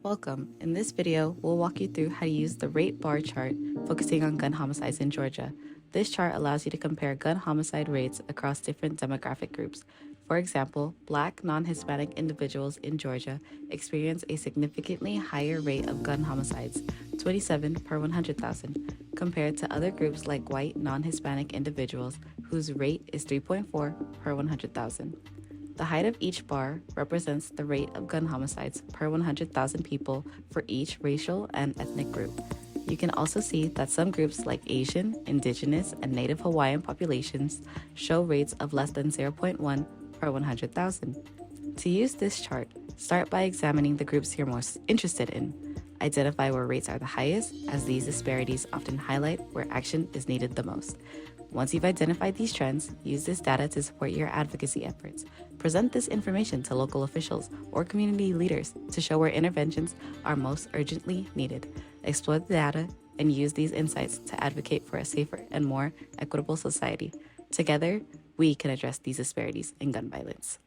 Welcome. In this video, we'll walk you through how to use the rate bar chart focusing on gun homicides in Georgia. This chart allows you to compare gun homicide rates across different demographic groups. For example, Black non-Hispanic individuals in Georgia experience a significantly higher rate of gun homicides, 27 per 100,000, compared to other groups like white non-Hispanic individuals whose rate is 3.4 per 100,000. The height of each bar represents the rate of gun homicides per 100,000 people for each racial and ethnic group. You can also see that some groups like Asian, Indigenous, and Native Hawaiian populations show rates of less than 0.1 per 100,000. To use this chart, start by examining the groups you're most interested in. Identify where rates are the highest, as these disparities often highlight where action is needed the most. Once you've identified these trends, use this data to support your advocacy efforts. Present this information to local officials or community leaders to show where interventions are most urgently needed. Explore the data and use these insights to advocate for a safer and more equitable society. Together, we can address these disparities in gun violence.